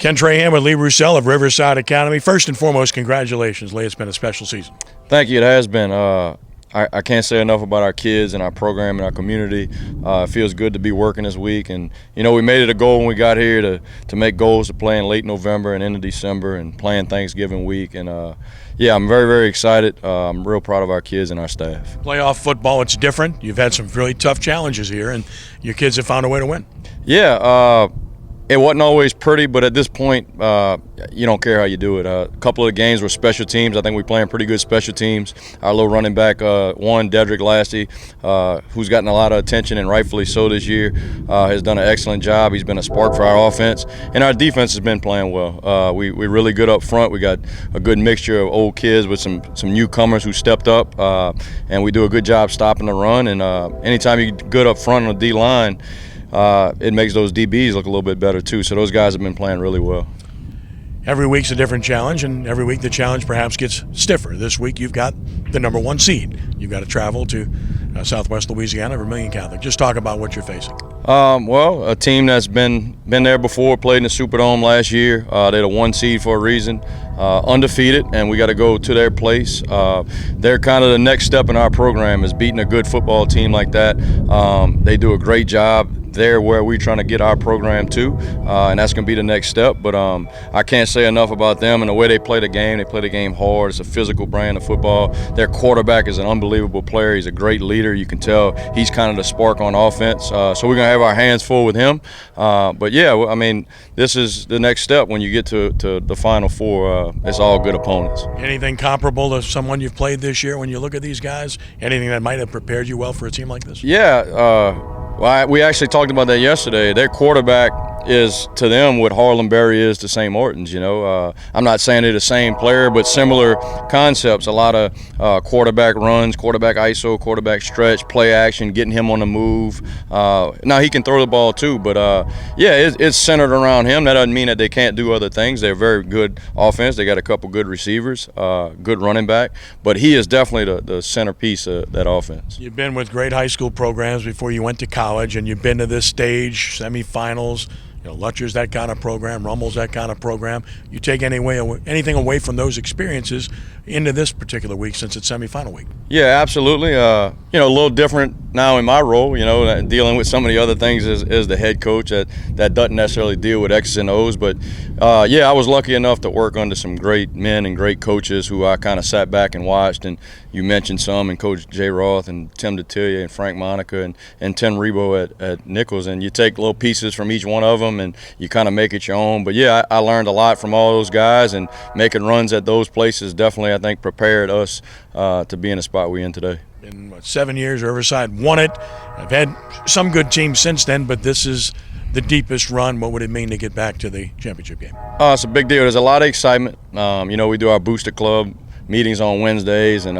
Ken Trahan with Lee Roussel of Riverside Academy. First and foremost, congratulations, Lee. It's been a special season. Thank you. It has been. I can't say enough about our kids and our program and our community. It feels good to be working this week. And, we made it a goal when we got here to make goals to play in late November and into December and playing Thanksgiving week. And, I'm very, very excited. I'm real proud of our kids and our staff. Playoff football, it's different. You've had some really tough challenges here, and your kids have found a way to win. Yeah. It wasn't always pretty, but at this point, you don't care how you do it. A couple of the games were special teams. I think we're playing pretty good special teams. Our little running back, Dedrick Lassie, who's gotten a lot of attention, and rightfully so this year, has done an excellent job. He's been a spark for our offense. And our defense has been playing well. We're really good up front. We got a good mixture of old kids with some newcomers who stepped up, and we do a good job stopping the run. And anytime you're good up front on the D-line, it makes those DBs look a little bit better too. So those guys have been playing really well. Every week's a different challenge, and every week the challenge perhaps gets stiffer. This week you've got the number 1 seed. You've got to travel to Southwest Louisiana, Vermilion Catholic. Just talk about what you're facing. Well, a team that's been there before, played in the Superdome last year. They're the 1 seed for a reason, undefeated, and we got to go to their place. They're kind of the next step in our program is beating a good football team like that. They do a great job. They're where we're trying to get our program to, and that's going to be the next step. But I can't say enough about them and the way they play the game. They play the game hard. It's a physical brand of football. Their quarterback is an unbelievable player. He's a great leader. You can tell he's kind of the spark on offense. So we're going to have our hands full with him. But, yeah, I mean, this is the next step when you get to the Final Four. It's all good opponents. Anything comparable to someone you've played this year when you look at these guys? Anything that might have prepared you well for a team like this? Yeah. Well, we actually talked about that yesterday. Their quarterback is to them what Harlan Berry is to St. Martin's. I'm not saying they're the same player, but similar concepts. A lot of quarterback runs, quarterback ISO, quarterback stretch, play action, getting him on the move. Now he can throw the ball too, but it's centered around him. That doesn't mean that they can't do other things. They're very good offense. They got a couple good receivers, good running back, but he is definitely the centerpiece of that offense. You've been with great high school programs before you went to college, and you've been to this stage, semifinals. Lutcher's that kind of program, Rummel's that kind of program. You take anything away from those experiences into this particular week since it's semifinal week? Yeah, absolutely. A little different now in my role, dealing with some of the other things as the head coach that doesn't necessarily deal with X's and O's. But, I was lucky enough to work under some great men and great coaches who I kind of sat back and watched. And you mentioned some, and Coach Jay Roth and Tim DeTillia and Frank Monica and Tim Rebo at Nichols. And you take little pieces from each one of them and you kind of make it your own. But, I learned a lot from all those guys, and making runs at those places definitely, I think, prepared us to be in the spot we're in today. In 7 years, Riverside won it. I've had some good teams since then, but this is the deepest run. What would it mean to get back to the championship game? It's a big deal. There's a lot of excitement. We do our booster club meetings on Wednesdays, and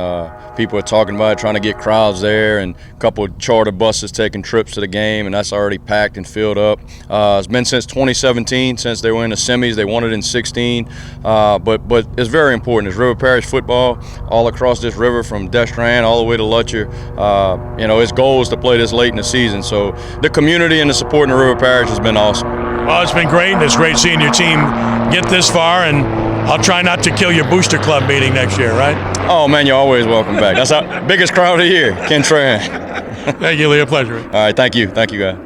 people are talking about it, trying to get crowds there, and a couple of charter buses taking trips to the game, and that's already packed and filled up. It's been since 2017, since they were in the semis. They won it in 16, but it's very important. It's River Parish football all across this river from Destrand all the way to Lutcher. Its goal is to play this late in the season, so the community and the support in the River Parish has been awesome. Well, it's been great, and it's great seeing your team get this far, and I'll try not to kill your booster club meeting next year, right? Oh, man, you're always welcome back. That's our biggest crowd of the year, Ken Trahan. Thank you, Lee. A pleasure. All right, thank you. Thank you, guys.